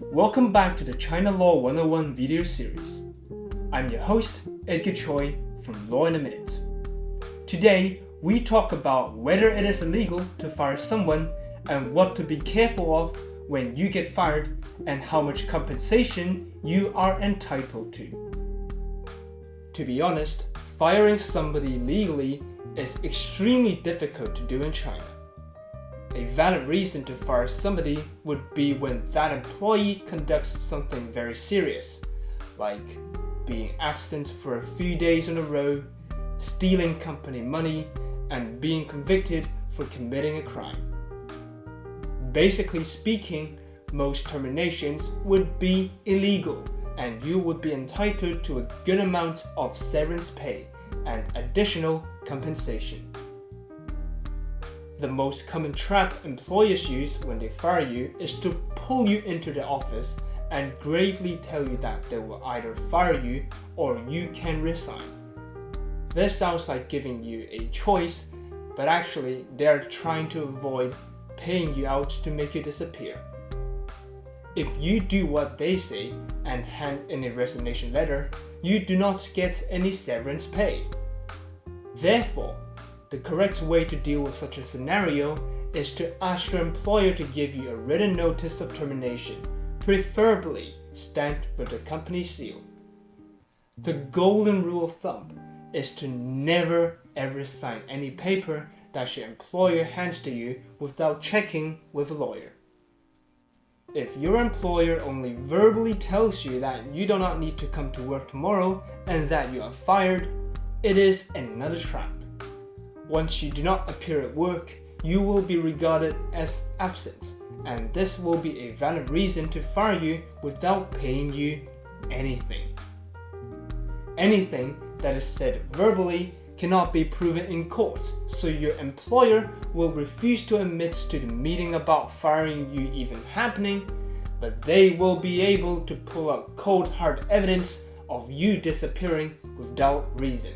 Welcome back to the China Law 101 video series. I'm your host, Edgar Choi from Law in a Minute. Today, we talk about whether it is illegal to fire someone and what to be careful of when you get fired and how much compensation you are entitled to. To be honest, firing somebody legally is extremely difficult to do in China. A valid reason to fire somebody would be when that employee conducts something very serious, like being absent for a few days in a row, stealing company money, and being convicted for committing a crime. Basically speaking, most terminations would be illegal, and you would be entitled to a good amount of severance pay and additional compensation. The most common trap employers use when they fire you is to pull you into the office and gravely tell you that they will either fire you or you can resign. This sounds like giving you a choice, but actually they are trying to avoid paying you out to make you disappear. If you do what they say and hand in a resignation letter, you do not get any severance pay. Therefore, the correct way to deal with such a scenario is to ask your employer to give you a written notice of termination, preferably stamped with the company seal. The golden rule of thumb is to never ever sign any paper that your employer hands to you without checking with a lawyer. If your employer only verbally tells you that you do not need to come to work tomorrow and that you are fired, it is another trap. Once you do not appear at work, you will be regarded as absent, and this will be a valid reason to fire you without paying you anything. Anything that is said verbally cannot be proven in court, so your employer will refuse to admit to the meeting about firing you even happening, but they will be able to pull out cold hard evidence of you disappearing without reason.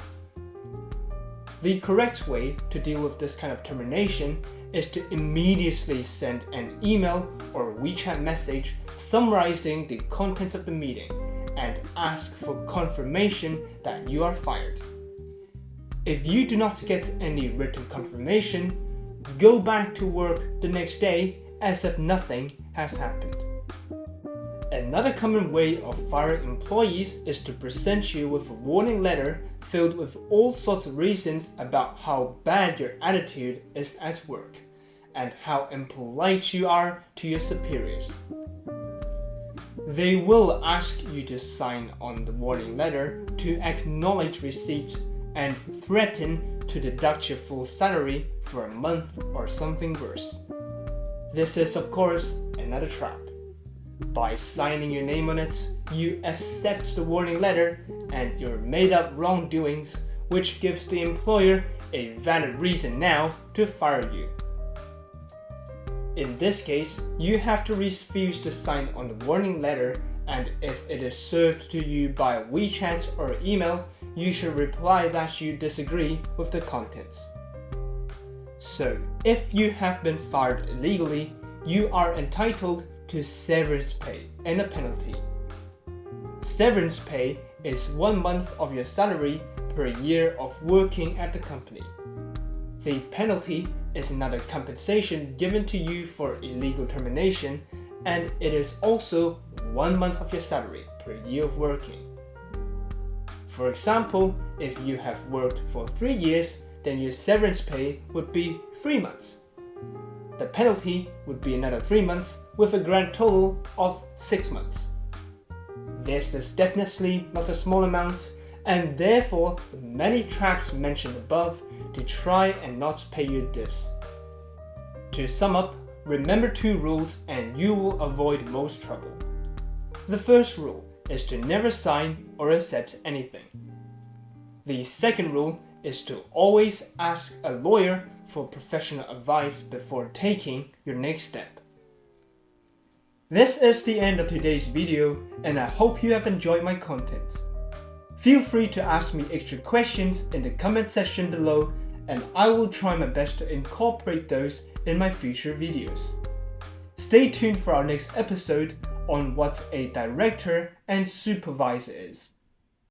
The correct way to deal with this kind of termination is to immediately send an email or WeChat message summarizing the contents of the meeting and ask for confirmation that you are fired. If you do not get any written confirmation, go back to work the next day as if nothing has happened. Another common way of firing employees is to present you with a warning letter filled with all sorts of reasons about how bad your attitude is at work and how impolite you are to your superiors. They will ask you to sign on the warning letter to acknowledge receipt and threaten to deduct your full salary for a month or something worse. This is, of course, another trap. By signing your name on it, you accept the warning letter and your made-up wrongdoings, which gives the employer a valid reason now to fire you. In this case, you have to refuse to sign on the warning letter, and if it is served to you by WeChat or email, you should reply that you disagree with the contents. So, if you have been fired illegally, you are entitled to severance pay and a penalty. Severance pay is 1 month of your salary per year of working at the company. The penalty is another compensation given to you for illegal termination, and it is also 1 month of your salary per year of working. For example, if you have worked for 3 years, then your severance pay would be 3 months. The penalty would be another 3 months with a grand total of 6 months. This is definitely not a small amount, and therefore many traps mentioned above to try and not pay you this. To sum up, remember 2 rules and you will avoid most trouble. The first rule is to never sign or accept anything. The second rule is to always ask a lawyer for professional advice before taking your next step. This is the end of today's video, and I hope you have enjoyed my content. Feel free to ask me extra questions in the comment section below, and I will try my best to incorporate those in my future videos. Stay tuned for our next episode on what a director and supervisor is.